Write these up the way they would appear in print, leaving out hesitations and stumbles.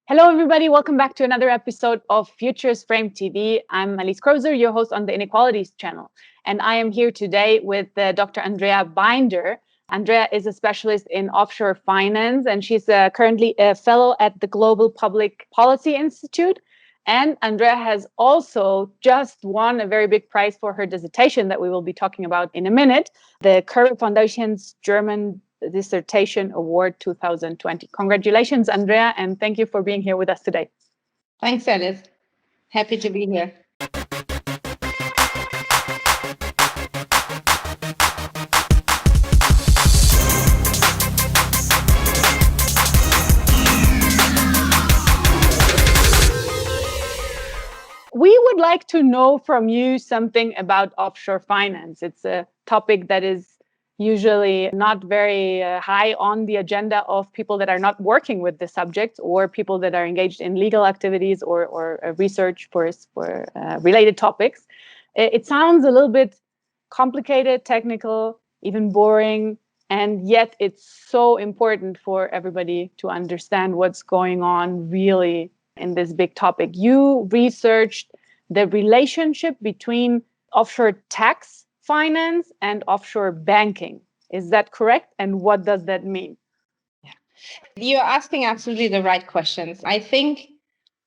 Hello, everybody. Welcome back to another episode of Futures Frame TV. I'm Alice Krozer, your host on the Inequalities channel. And I am here today with Dr. Andrea Binder. Andrea is a specialist in offshore finance, and she's currently a fellow at the Global Public Policy Institute. And Andrea has also just won a very big prize for her dissertation that we will be talking about in a minute, the Curve Foundation's German Dissertation Award 2020. Congratulations, Andrea, and thank you for being here with us today. Thanks, Alice. Happy to be here. We would like to know from you something about offshore finance. It's a topic that is usually not very high on the agenda of people that are not working with the subject or people that are engaged in legal activities or research for related topics. It sounds a little bit complicated, technical, even boring, and yet it's so important for everybody to understand what's going on really in this big topic. You researched the relationship between offshore tax finance and offshore banking. Is that correct? And what does that mean? Yeah. You're asking absolutely the right questions. I think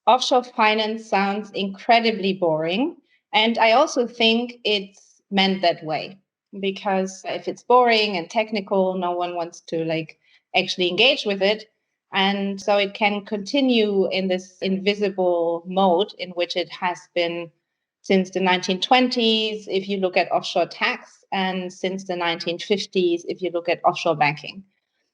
offshore finance sounds incredibly boring. And I also think it's meant that way, because if it's boring and technical, no one wants to actually engage with it. And so it can continue in this invisible mode in which it has been since the 1920s, if you look at offshore tax, and since the 1950s, if you look at offshore banking.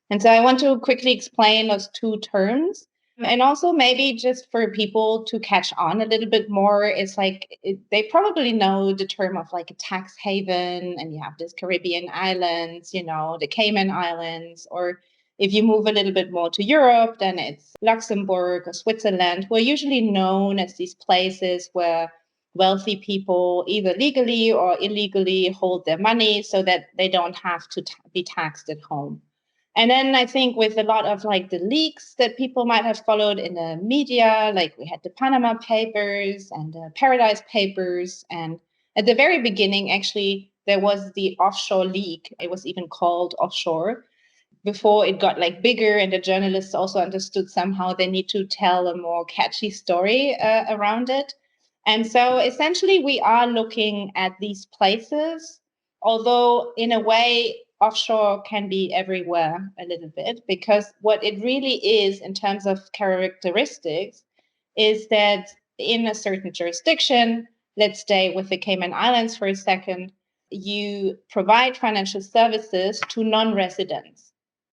And so I want to quickly explain those two terms. And also maybe just for people to catch on a little bit more, it's they probably know the term of like a tax haven, and you have this Caribbean islands, the Cayman Islands, or if you move a little bit more to Europe, then it's Luxembourg or Switzerland, who are usually known as these places where wealthy people either legally or illegally hold their money so that they don't have to be taxed at home. And then I think with a lot of the leaks that people might have followed in the media, like we had the Panama Papers and the Paradise Papers. And at the very beginning, actually, there was the offshore leak. It was even called offshore before it got bigger, and the journalists also understood somehow they need to tell a more catchy story around it. And so essentially we are looking at these places, although in a way offshore can be everywhere a little bit, because what it really is in terms of characteristics is that in a certain jurisdiction, let's stay with the Cayman Islands for a second, you provide financial services to non-residents.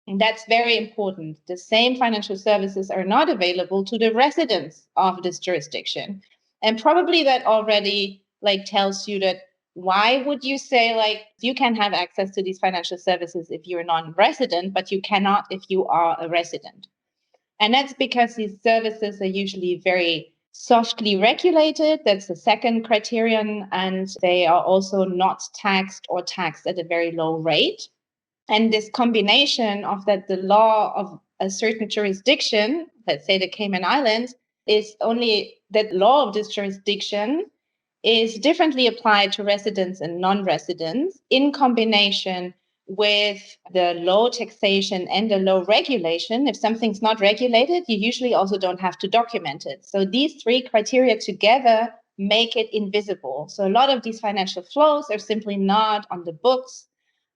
And that's very important. The same financial services are not available to the residents of this jurisdiction. And probably that already tells you that why would you say you can have access to these financial services if you're non-resident, but you cannot if you are a resident? And that's because these services are usually very softly regulated. That's the second criterion. And they are also not taxed or taxed at a very low rate. And this combination of that, the law of a certain jurisdiction, let's say the Cayman Islands, is only that law of this jurisdiction is differently applied to residents and non-residents in combination with the low taxation and the low regulation. If something's not regulated, you usually also don't have to document it. So these three criteria together make it invisible. So a lot of these financial flows are simply not on the books.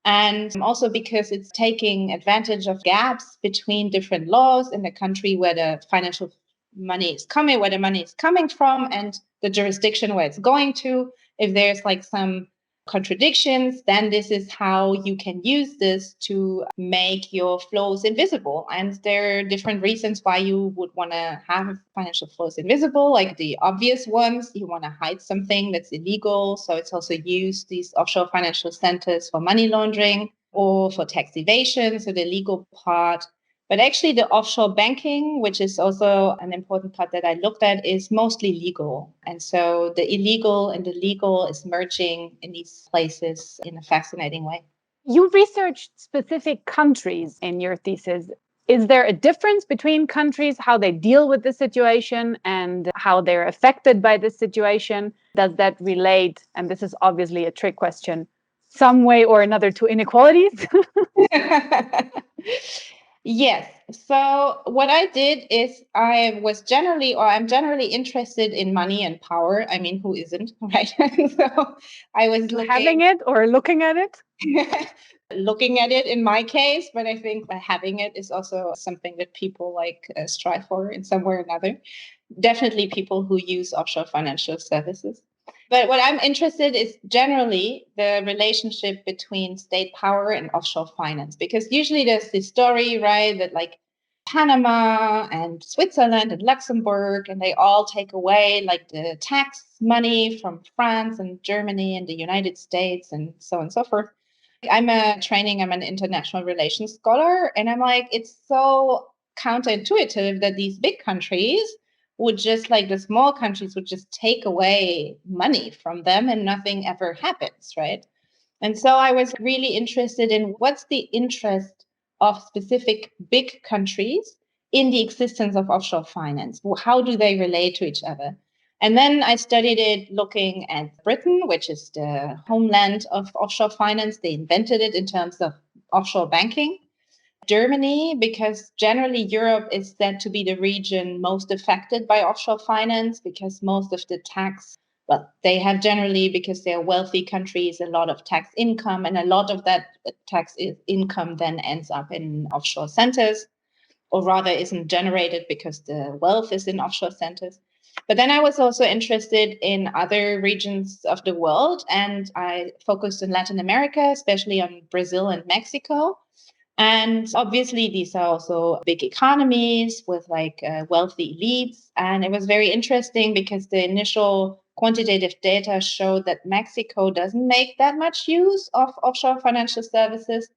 And also because it's taking advantage of gaps between different laws in the country where the financial money is coming, where the money is coming from, and the jurisdiction where it's going to. If there's some contradictions, then this is how you can use this to make your flows invisible. And there are different reasons why you would want to have financial flows invisible, like the obvious ones. You want to hide something that's illegal. So it's also used, these offshore financial centers, for money laundering or for tax evasion, so the legal part. But actually the offshore banking, which is also an important part that I looked at, is mostly legal. And so the illegal and the legal is merging in these places in a fascinating way. You researched specific countries in your thesis. Is there a difference between countries, how they deal with the situation and how they're affected by this situation? Does that relate, and this is obviously a trick question, some way or another to inequalities? Yes. So what I did is I'm generally interested in money and power. I mean, who isn't, right? So I was Having it or looking at it? looking at it in my case, but I think having it is also something that people strive for in some way or another. Definitely people who use offshore financial services. But what I'm interested is generally the relationship between state power and offshore finance, because usually there's this story, right, that Panama and Switzerland and Luxembourg, and they all take away the tax money from France and Germany and the United States and so on and so forth. I'm an international relations scholar, and I'm like, it's so counterintuitive that these big countries would just the small countries would just take away money from them and nothing ever happens, right? And so I was really interested in what's the interest of specific big countries in the existence of offshore finance. How do they relate to each other? And then I studied it looking at Britain, which is the homeland of offshore finance. They invented it in terms of offshore banking. Germany, because generally Europe is said to be the region most affected by offshore finance because most of the tax, well, they have generally, because they're wealthy countries, a lot of tax income, and a lot of that income then ends up in offshore centers, or rather isn't generated because the wealth is in offshore centers. But then I was also interested in other regions of the world, and I focused on Latin America, especially on Brazil and Mexico. And obviously, these are also big economies with wealthy elites. And it was very interesting because the initial quantitative data showed that Mexico doesn't make that much use of offshore financial services,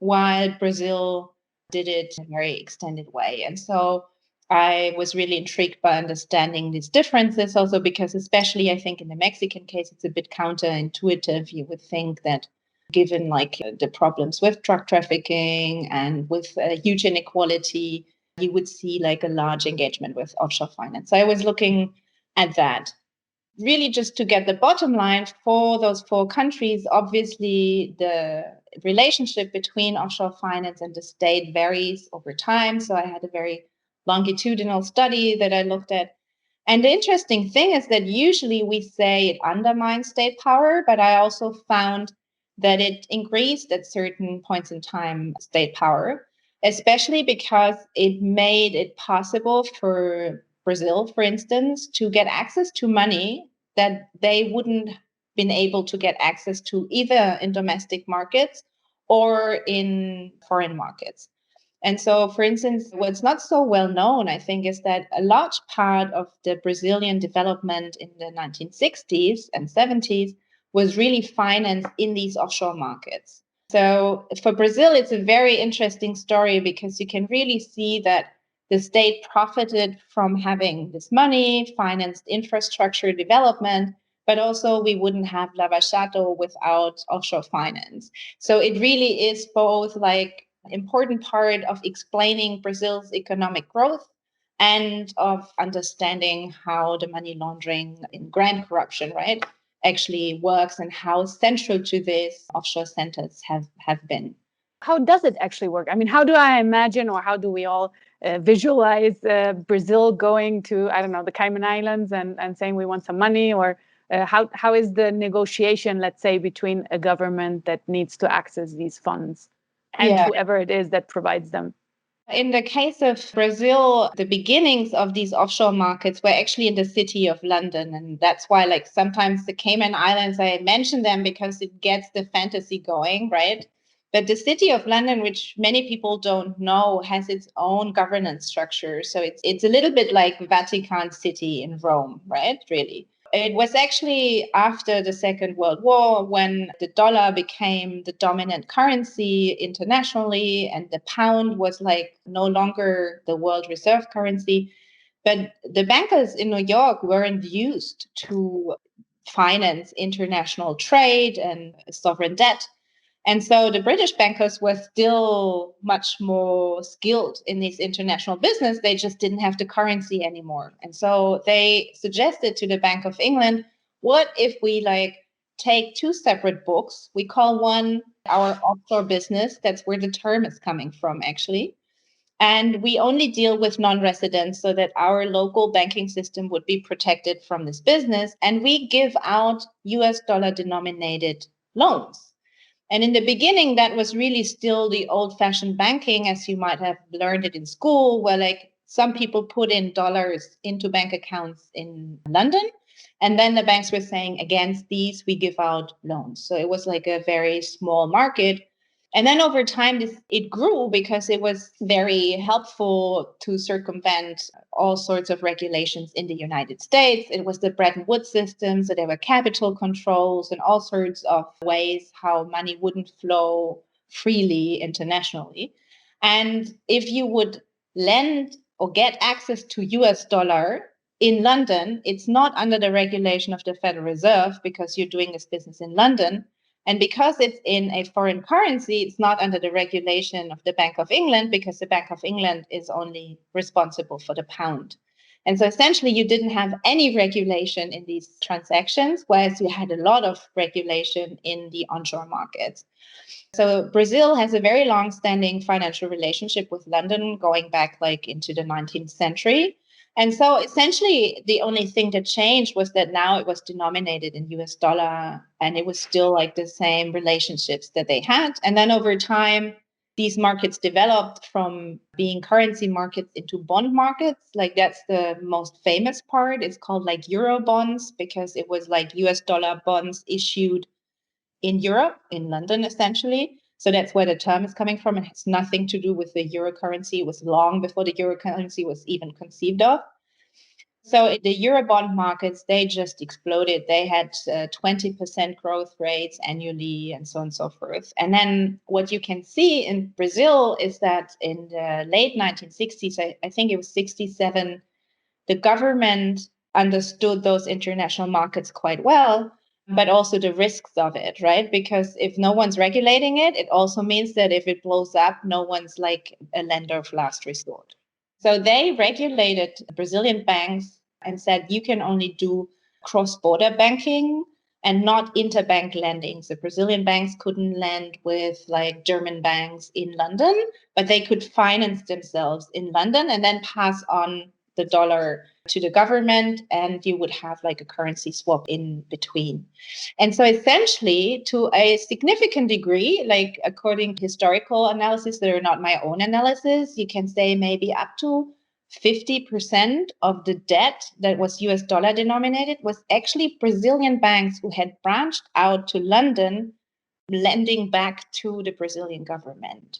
while Brazil did it in a very extended way. And so I was really intrigued by understanding these differences, also because, especially I think in the Mexican case, it's a bit counterintuitive. You would think that given the problems with drug trafficking and with huge inequality, you would see a large engagement with offshore finance. So I was looking at that. Really, just to get the bottom line for those four countries, obviously the relationship between offshore finance and the state varies over time. So I had a very longitudinal study that I looked at. And the interesting thing is that usually we say it undermines state power, but I also found that it increased at certain points in time state power, especially because it made it possible for Brazil, for instance, to get access to money that they wouldn't been able to get access to either in domestic markets or in foreign markets. And so, for instance, what's not so well known, I think, is that a large part of the Brazilian development in the 1960s and 70s was really financed in these offshore markets. So for Brazil, it's a very interesting story because you can really see that the state profited from having this money, financed infrastructure development, but also we wouldn't have Lava Jato without offshore finance. So it really is both important part of explaining Brazil's economic growth and of understanding how the money laundering and grand corruption, right, actually works and how central to this offshore centers have been. How does it actually work? I mean, how do I imagine, or how do we all visualize Brazil going to, I don't know, the Cayman Islands and saying we want some money? Or how is the negotiation, let's say, between a government that needs to access these funds and whoever it is that provides them? In the case of Brazil, the beginnings of these offshore markets were actually in the city of London. And that's why, sometimes the Cayman Islands, I mention them because it gets the fantasy going, right? But the city of London, which many people don't know, has its own governance structure. So it's a little bit like Vatican City in Rome, right? Really. It was actually after the Second World War when the dollar became the dominant currency internationally and the pound was no longer the world reserve currency. But the bankers in New York weren't used to finance international trade and sovereign debt. And so the British bankers were still much more skilled in this international business. They just didn't have the currency anymore. And so they suggested to the Bank of England, what if we take two separate books? We call one our offshore business. That's where the term is coming from, actually. And we only deal with non-residents so that our local banking system would be protected from this business. And we give out US dollar denominated loans. And in the beginning, that was really still the old-fashioned banking, as you might have learned it in school, where some people put in dollars into bank accounts in London. And then the banks were saying, against these, we give out loans. So it was like a very small market. And then over time, it grew because it was very helpful to circumvent all sorts of regulations in the United States. It was the Bretton Woods system, so there were capital controls and all sorts of ways how money wouldn't flow freely internationally. And if you would lend or get access to US dollar in London, it's not under the regulation of the Federal Reserve because you're doing this business in London. And because it's in a foreign currency, it's not under the regulation of the Bank of England because the Bank of England is only responsible for the pound. And so essentially, you didn't have any regulation in these transactions, whereas you had a lot of regulation in the onshore markets. So Brazil has a very long-standing financial relationship with London going back into the 19th century. And so essentially, the only thing that changed was that now it was denominated in US dollar, and it was still the same relationships that they had. And then over time, these markets developed from being currency markets into bond markets. That's the most famous part. It's called Euro bonds because it was US dollar bonds issued in Europe, in London, essentially. So that's where the term is coming from. It has nothing to do with the euro currency. It was long before the euro currency was even conceived of. So the Eurobond markets, they just exploded. They had 20% growth rates annually and so on and so forth. And then what you can see in Brazil is that in the late 1960s, I think it was 67, the government understood those international markets quite well, but also the risks of it, right? Because if no one's regulating it, it also means that if it blows up, no one's a lender of last resort. So they regulated Brazilian banks and said you can only do cross-border banking and not interbank lending. So Brazilian banks couldn't lend with German banks in London, but they could finance themselves in London and then pass on the dollar to the government, and you would have a currency swap in between. And so essentially, to a significant degree, according to historical analysis that are not my own analysis, you can say maybe up to 50% of the debt that was US dollar denominated was actually Brazilian banks who had branched out to London, lending back to the Brazilian government.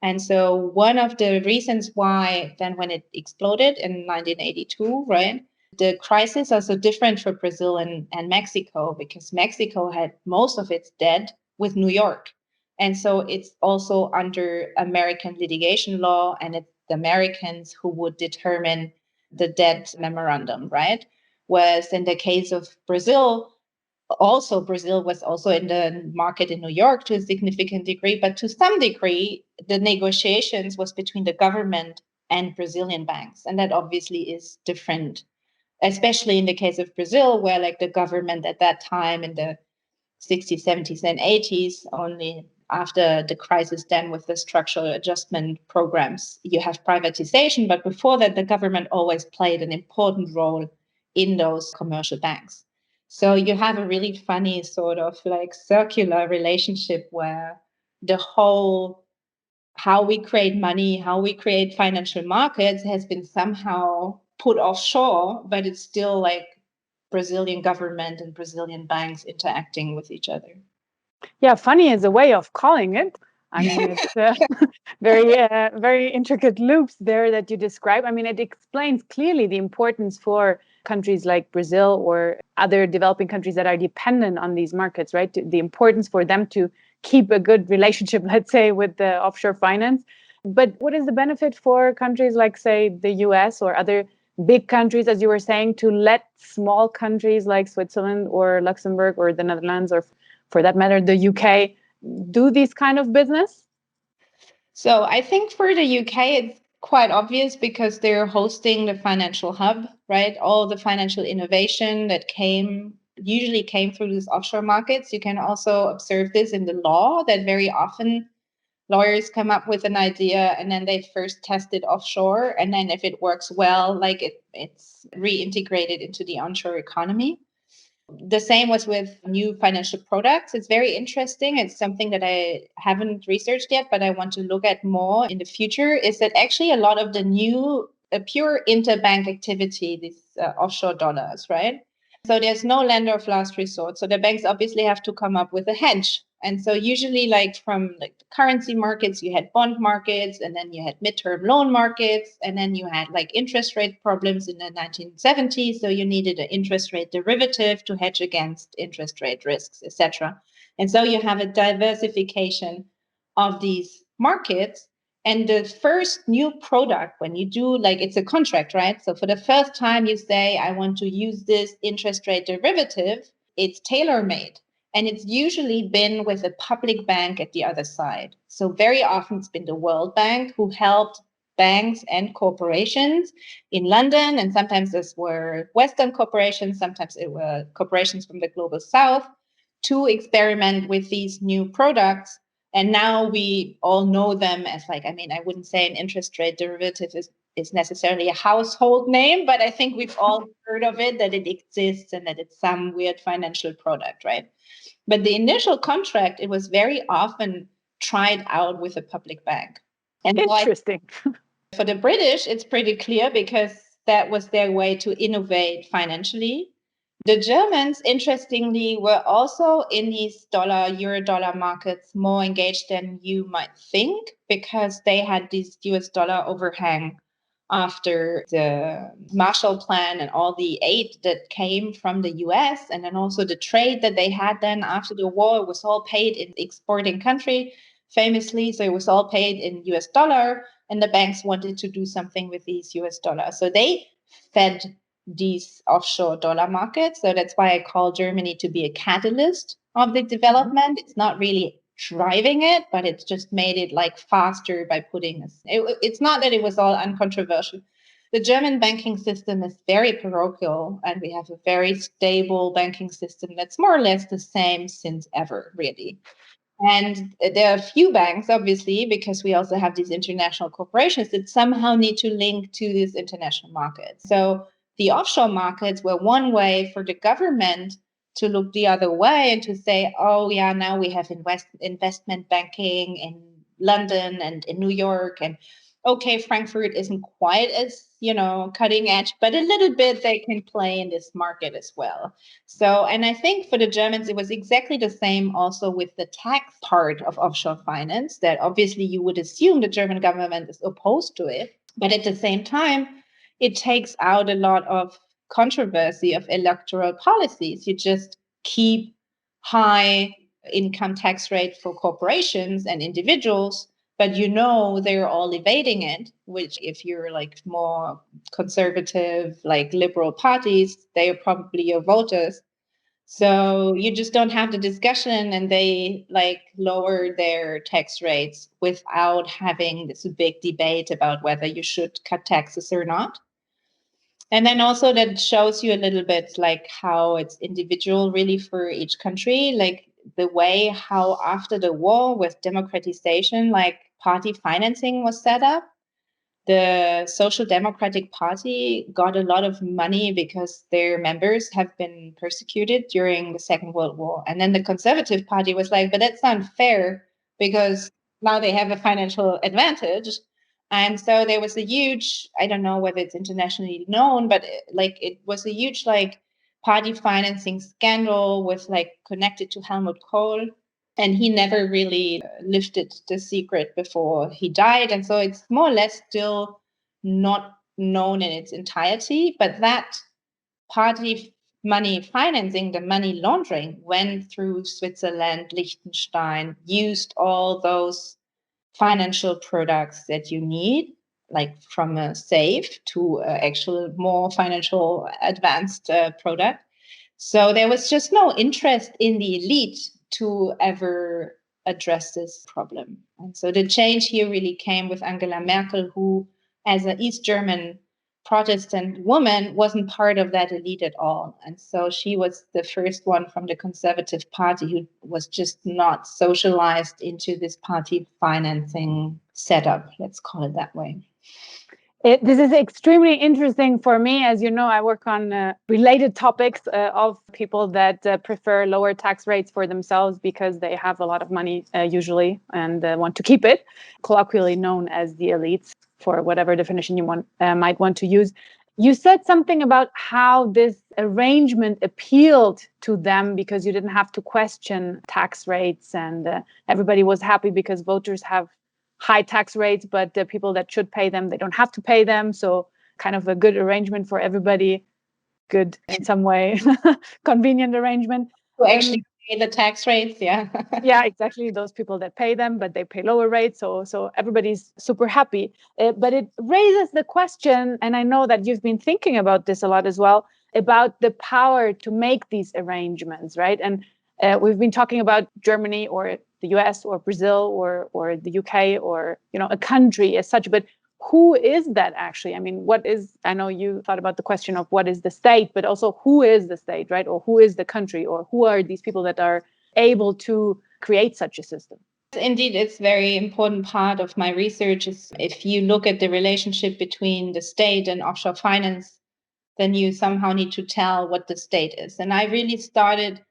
And so one of the reasons why then when it exploded in 1982, right, the crisis are so different for Brazil and Mexico because Mexico had most of its debt with New York. And so it's also under American litigation law, and it's the Americans who would determine the debt memorandum, right? Whereas in the case of Brazil, also Brazil was also in the market in New York to a significant degree, but to some degree, the negotiations was between the government and Brazilian banks. And that obviously is different, especially in the case of Brazil, where the government at that time in the 60s, 70s, and 80s, only after the crisis then with the structural adjustment programs, you have privatization. But before that, the government always played an important role in those commercial banks. So you have a really funny sort of circular relationship where the whole how we create money, how we create financial markets has been somehow put offshore, but it's still Brazilian government and Brazilian banks interacting with each other. Yeah, funny is a way of calling it. I mean, it's very intricate loops there that you describe. I mean, it explains clearly the importance for countries like Brazil or other developing countries that are dependent on these markets, right? The importance for them to keep a good relationship, let's say, with the offshore finance. But what is the benefit for countries like, say, the US or other big countries, as you were saying, to let small countries like Switzerland or Luxembourg or the Netherlands or, for that matter, the UK do these kind of business? So I think for the UK, it's quite obvious because they're hosting the financial hub, right? All the financial innovation that usually came through these offshore markets. You can also observe this in the law that very often lawyers come up with an idea and then they first test it offshore. And then if it works well, like it's reintegrated into the onshore economy. The same was with new financial products. It's very interesting. It's something that I haven't researched yet, but I want to look at more in the future. Is that actually a lot of the new pure interbank activity, these offshore dollars, right? So there's no lender of last resort. So the banks obviously have to come up with a hedge. And so usually like from like the currency markets, you had bond markets, and then you had midterm loan markets, and then you had like interest rate problems in the 1970s. So you needed an interest rate derivative to hedge against interest rate risks, etc. And so you have a diversification of these markets. And the first new product, when you do like it's a contract, right? So for the first time you say, I want to use this interest rate derivative, it's tailor made. And it's usually been with a public bank at the other side. So very often it's been the World Bank who helped banks and corporations in London. And sometimes this were Western corporations, sometimes it were corporations from the global South to experiment with these new products. And now we all know them as like, I mean, I wouldn't say an interest rate derivative is necessarily a household name, but I think we've all heard of it, that it exists and that it's some weird financial product, right? But the initial contract, it was very often tried out with a public bank. And interesting. for the British, it's pretty clear because that was their way to innovate financially. The Germans, interestingly, were also in these euro dollar markets more engaged than you might think because they had this US dollar overhang after the Marshall Plan and all the aid that came from the US. And then also the trade that they had then after the war was all paid in exporting country, famously. So it was all paid in US dollar. And the banks wanted to do something with these US dollars. So they fed these offshore dollar markets. So that's why I call Germany to be a catalyst of the development. It's not really driving it, but it's just made it like faster by putting this. It's not that it was all uncontroversial. The German banking system is very parochial, and we have a very stable banking system that's more or less the same since ever, really. And there are a few banks, obviously, because we also have these international corporations that somehow need to link to these international markets. So the offshore markets were one way for the government to look the other way and to say, oh, yeah, now we have investment banking in London and in New York. And okay, Frankfurt isn't quite as, cutting edge, but a little bit they can play in this market as well. So, and I think for the Germans, it was exactly the same also with the tax part of offshore finance, that obviously you would assume the German government is opposed to it. But at the same time, it takes out a lot of controversy of electoral policies. You just keep high income tax rate for corporations and individuals, but they're all evading it, which if you're like more conservative, like liberal parties, they are probably your voters. So you just don't have the discussion, and they like lower their tax rates without having this big debate about whether you should cut taxes or not. And then also that shows you a little bit like how it's individual really for each country, like the way how after the war with democratization, like party financing was set up. The Social Democratic Party got a lot of money because their members have been persecuted during the Second World War. And then the Conservative Party was like, but that's unfair because now they have a financial advantage. And so there was a huge, I don't know whether it's internationally known, but it was a huge like party financing scandal with like connected to Helmut Kohl. And he never really lifted the secret before he died. And so it's more or less still not known in its entirety. But that party money financing, the money laundering, went through Switzerland, Liechtenstein, used all those financial products that you need, like from a safe to actual more financial advanced product. So there was just no interest in the elite to ever address this problem. And so the change here really came with Angela Merkel, who, as an East German Protestant woman, wasn't part of that elite at all. And so she was the first one from the Conservative Party who was just not socialized into this party financing setup, let's call it that way. This is extremely interesting for me. As you know, I work on related topics of people that prefer lower tax rates for themselves because they have a lot of money usually and want to keep it, colloquially known as the elites, for whatever definition you might want to use. You said something about how this arrangement appealed to them because you didn't have to question tax rates, and everybody was happy because voters have high tax rates, but the people that should pay them, they don't have to pay them. So kind of a good arrangement for everybody. Good in some way, convenient arrangement. Who actually pay the tax rates, yeah. Yeah, exactly. Those people that pay them, but they pay lower rates. So everybody's super happy. But it raises the question, and I know that you've been thinking about this a lot as well, about the power to make these arrangements, right? And we've been talking about Germany or the US or Brazil or the UK or, a country as such, but who is that actually? I mean, I know you thought about the question of what is the state, but also who is the state, right? Or who is the country, or who are these people that are able to create such a system? Indeed, it's a very important part of my research. Is if you look at the relationship between the state and offshore finance, then you somehow need to tell what the state is. And I really started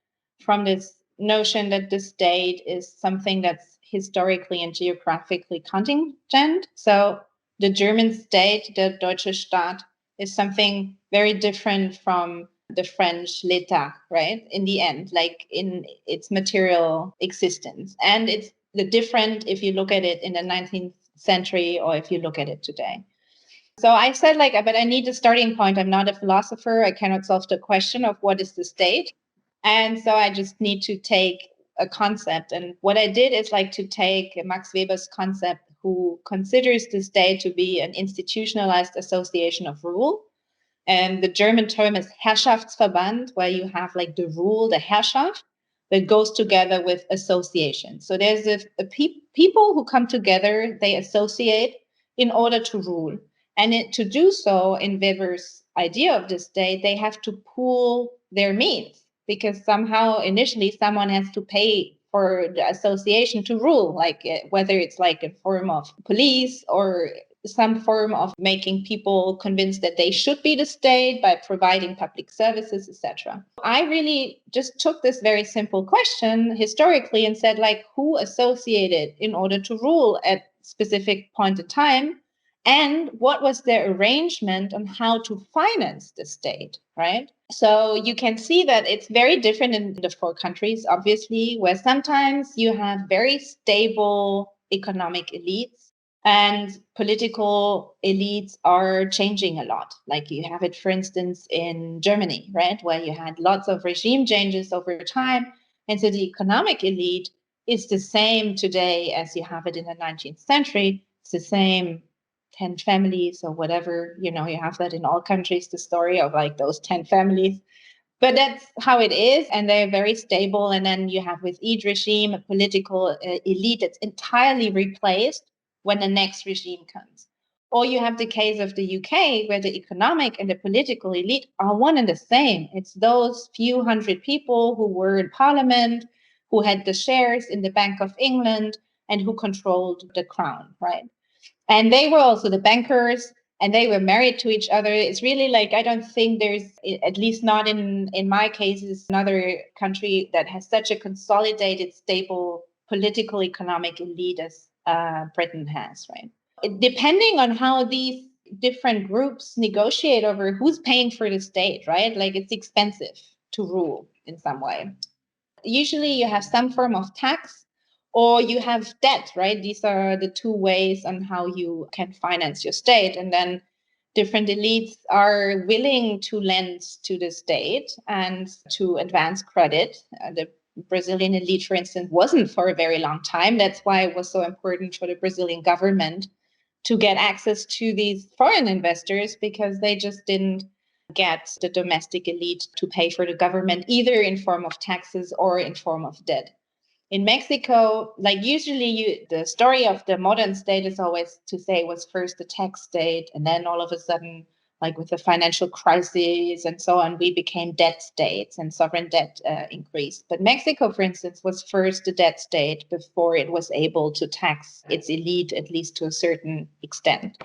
from this notion that the state is something that's historically and geographically contingent. So the German state, the Deutsche Staat, is something very different from the French l'État, right? In the end, like in its material existence. And it's the different if you look at it in the 19th century or if you look at it today. So I said, but I need a starting point. I'm not a philosopher. I cannot solve the question of what is the state. And so I just need to take a concept. And what I did is to take Max Weber's concept, who considers the state to be an institutionalized association of rule. And the German term is Herrschaftsverband, where you have the rule, the Herrschaft, that goes together with association. So there's people who come together, they associate in order to rule. And to do so, in Weber's idea of the state, they have to pool their means, because somehow initially someone has to pay for the association to rule, whether it's a form of police or some form of making people convinced that they should be the state by providing public services, etc. I really just took this very simple question historically and said, who associated in order to rule at specific point in time? And what was their arrangement on how to finance the state, right? So you can see that it's very different in the four countries, obviously, where sometimes you have very stable economic elites and political elites are changing a lot. Like you have it, for instance, in Germany, right, where you had lots of regime changes over time. And so the economic elite is the same today as you have it in the 19th century. It's the same 10 families or whatever, you have that in all countries, the story of those 10 families. But that's how it is, and they're very stable. And then you have with each regime a political elite that's entirely replaced when the next regime comes. Or you have the case of the UK, where the economic and the political elite are one and the same. It's those few hundred people who were in parliament, who had the shares in the Bank of England, and who controlled the crown, right? And they were also the bankers, and they were married to each other. It's really I don't think there's, at least not in my cases, another country that has such a consolidated, stable political economic elite as Britain has, right? Depending on how these different groups negotiate over who's paying for the state, right? It's expensive to rule in some way. Usually you have some form of tax, or you have debt, right? These are the two ways on how you can finance your state. And then different elites are willing to lend to the state and to advance credit. The Brazilian elite, for instance, wasn't for a very long time. That's why it was so important for the Brazilian government to get access to these foreign investors, because they just didn't get the domestic elite to pay for the government, either in form of taxes or in form of debt. In Mexico, like usually the story of the modern state is always to say it was first a tax state, and then all of a sudden, like with the financial crisis and so on, we became debt states and sovereign debt increased. But Mexico, for instance, was first a debt state before it was able to tax its elite, at least to a certain extent.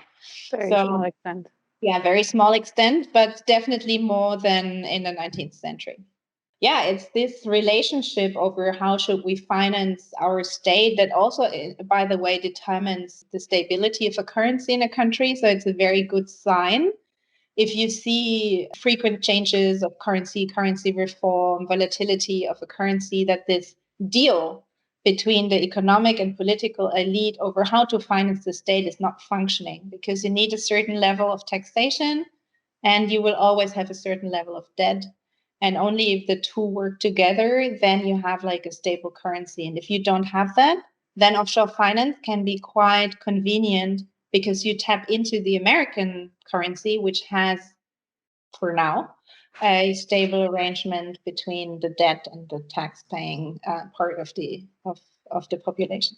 Very small extent. Yeah, very small extent, but definitely more than in the 19th century. Yeah, it's this relationship over how should we finance our state that also, by the way, determines the stability of a currency in a country. So it's a very good sign if you see frequent changes of currency reform, volatility of a currency, that this deal between the economic and political elite over how to finance the state is not functioning, because you need a certain level of taxation and you will always have a certain level of debt. And only if the two work together, then you have like a stable currency. And if you don't have that, then offshore finance can be quite convenient because you tap into the American currency, which has, for now, a stable arrangement between the debt and the tax-paying part of the population.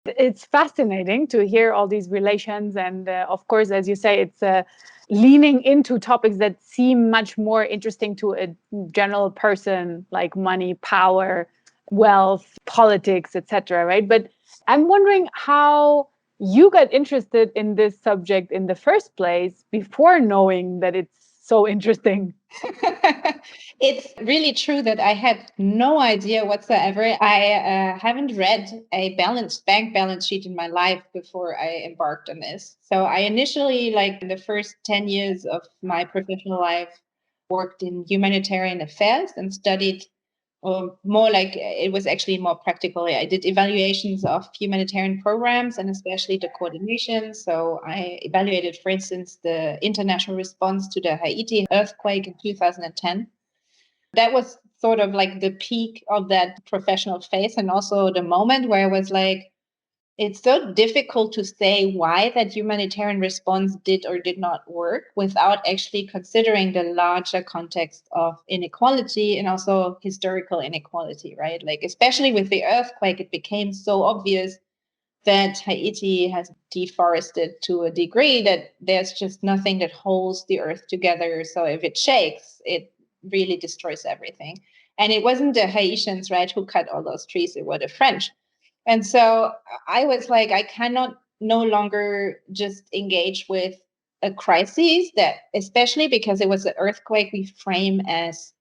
It's fascinating to hear all these relations, and of course, as you say, it's leaning into topics that seem much more interesting to a general person, like money, power, wealth, politics, etc. Right? But I'm wondering how you got interested in this subject in the first place before knowing that it's so interesting. It's really true that I had no idea whatsoever. I haven't read a bank balance sheet in my life before I embarked on this. So I initially, like in the first 10 years of my professional life, worked in humanitarian affairs and studied, or more like it was actually more practical. I did evaluations of humanitarian programs and especially the coordination. So I evaluated, for instance, the international response to the Haiti earthquake in 2010. That was sort of like the peak of that professional phase, and also the moment where I was like, it's so difficult to say why that humanitarian response did or did not work without actually considering the larger context of inequality and also historical inequality, right? Like, especially with the earthquake, it became so obvious that Haiti has deforested to a degree that there's just nothing that holds the earth together. So if it shakes, it really destroys everything. And it wasn't the Haitians, right, who cut all those trees, it were the French. And so I was like, I cannot no longer just engage with a crisis that, especially because it was an earthquake, we frame as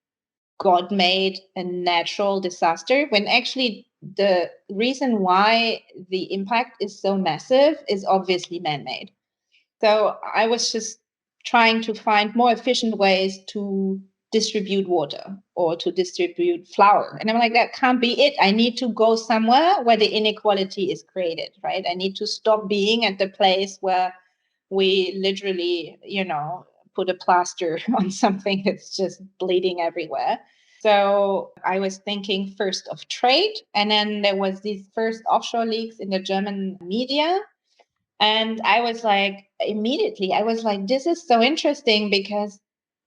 God made a natural disaster, when actually the reason why the impact is so massive is obviously man made. So I was just trying to find more efficient ways to distribute water or to distribute flour. And I'm like, that can't be it. I need to go somewhere where the inequality is created, right? I need to stop being at the place where we literally, put a plaster on something that's just bleeding everywhere. So I was thinking first of trade. And then there was these first offshore leaks in the German media. And I was like, immediately, I was like, this is so interesting because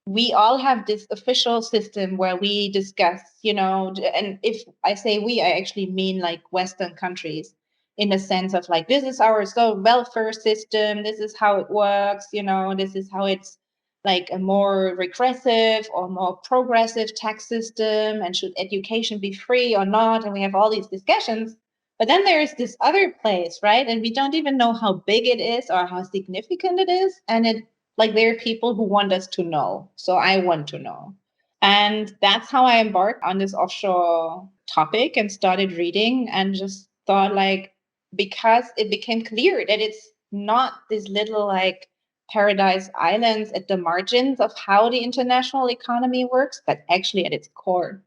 we all have this official system where we discuss, and if I say we, I actually mean like Western countries, in the sense of like, this is our so welfare system, this is how it works, this is how it's like a more regressive or more progressive tax system, and should education be free or not? And we have all these discussions. But then there's this other place, right? And we don't even know how big it is or how significant it is. And like there are people who want us to know. So I want to know. And that's how I embarked on this offshore topic and started reading and just thought like, because it became clear that it's not these little like paradise islands at the margins of how the international economy works, but actually at its core.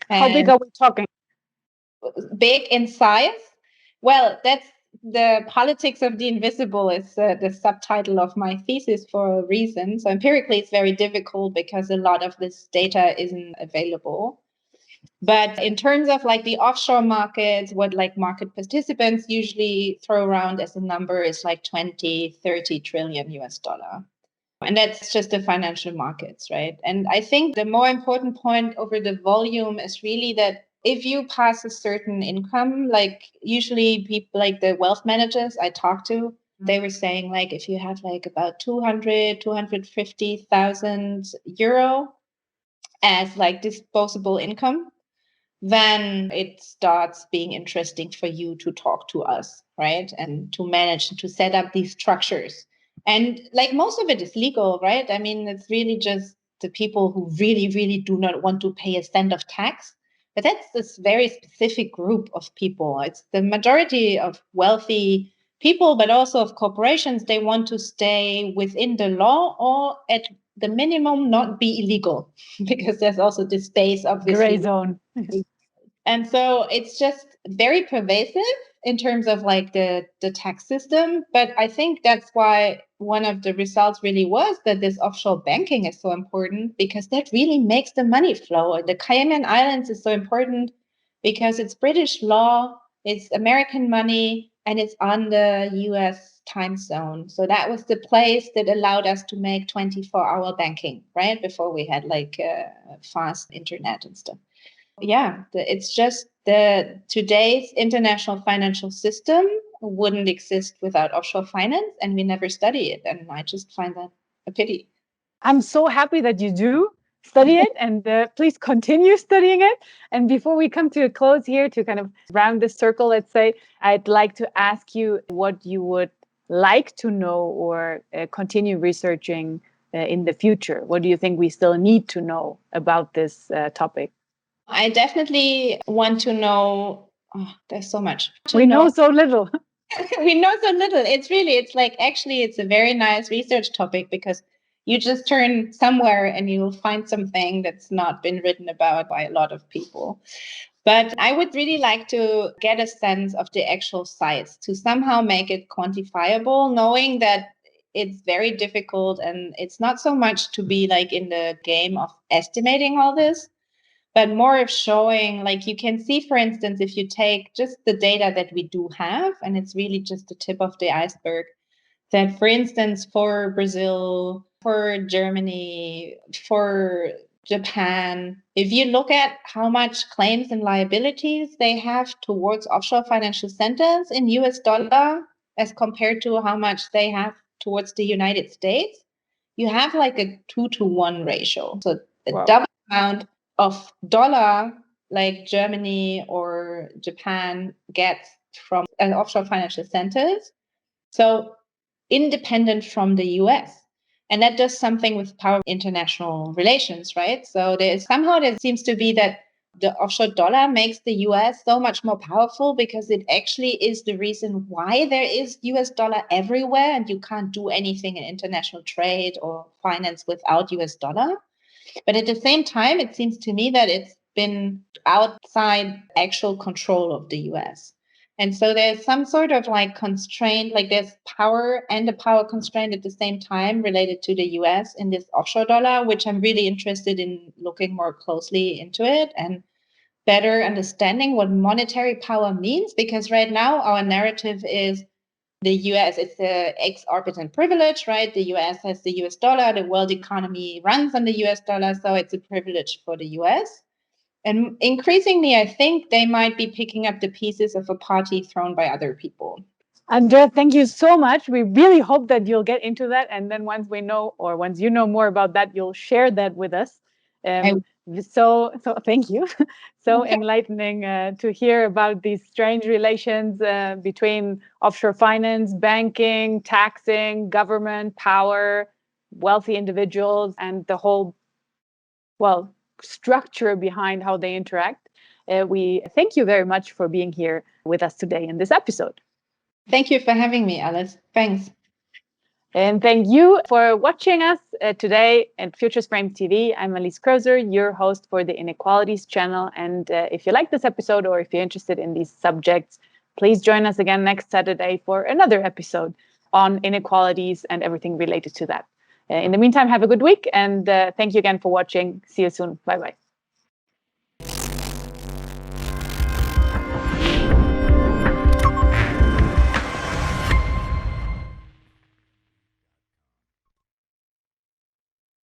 How big are we talking? Big in size? Well, that's the politics of the invisible is the subtitle of my thesis for a reason. So empirically, it's very difficult because a lot of this data isn't available. But in terms of like the offshore markets, what like market participants usually throw around as a number is like 20, 30 trillion US dollar. And that's just the financial markets, right? And I think the more important point over the volume is really that if you pass a certain income, like usually people like the wealth managers I talked to, they were saying like if you have like about 250,000 euro as like disposable income, then it starts being interesting for you to talk to us, right? And to manage to set up these structures. And like most of it is legal, right? I mean, it's really just the people who really, really do not want to pay a cent of tax. But that's this very specific group of people. It's the majority of wealthy people, but also of corporations. They want to stay within the law or at the minimum not be illegal because there's also this space, Gray obviously. zone. And so it's just very pervasive in terms of like the tax system. But I think that's why one of the results really was that this offshore banking is so important because that really makes the money flow. The Cayman Islands is so important because it's British law, it's American money, and it's on the US time zone. So that was the place that allowed us to make 24-hour banking, right? Before we had like fast internet and stuff. Yeah, it's just the today's international financial system wouldn't exist without offshore finance, and we never study it. And I just find that a pity. I'm so happy that you do study it, and please continue studying it. And before we come to a close here, to kind of round this circle, let's say, I'd like to ask you what you would like to know or continue researching in the future. What do you think we still need to know about this topic? I definitely want to know. Oh, there's so much to We know. know so little. We know so little. It's like actually, it's a very nice research topic because you just turn somewhere and you'll find something that's not been written about by a lot of people. But I would really like to get a sense of the actual size to somehow make it quantifiable, knowing that it's very difficult and it's not so much to be like in the game of estimating all this, but more of showing, like you can see, for instance, if you take just the data that we do have, and it's really just the tip of the iceberg, that for instance, for Brazil, for Germany, for Japan, if you look at how much claims and liabilities they have towards offshore financial centers in US dollar as compared to how much they have towards the United States, you have like a 2-to-1 ratio. So a Wow. double amount of dollar like Germany or Japan gets from offshore financial centers. So independent from the US. And that does something with power international relations, right? So there seems to be that the offshore dollar makes the US so much more powerful because it actually is the reason why there is US dollar everywhere and you can't do anything in international trade or finance without US dollar. But at the same time, it seems to me that it's been outside actual control of the US. And so there's some sort of like constraint, like there's power and a power constraint at the same time related to the US in this offshore dollar, which I'm really interested in looking more closely into it and better understanding what monetary power means. Because right now, our narrative is the US, it's the exorbitant privilege, right? The US has the US dollar, the world economy runs on the US dollar, so it's a privilege for the US. And increasingly, I think they might be picking up the pieces of a party thrown by other people. Andrea, thank you so much. We really hope that you'll get into that. And then once we know, or once you know more about that, you'll share that with us. So thank you. So enlightening to hear about these strange relations between offshore finance, banking, taxing, government, power, wealthy individuals, and the whole, well, structure behind how they interact. We thank you very much for being here with us today in this episode. Thank you for having me, Alice. Thanks. And thank you for watching us today at Futures Frame TV. I'm Alice Krozer, your host for the Inequalities channel. And if you like this episode or if you're interested in these subjects, please join us again next Saturday for another episode on inequalities and everything related to that. In the meantime, have a good week. And thank you again for watching. See you soon. Bye-bye.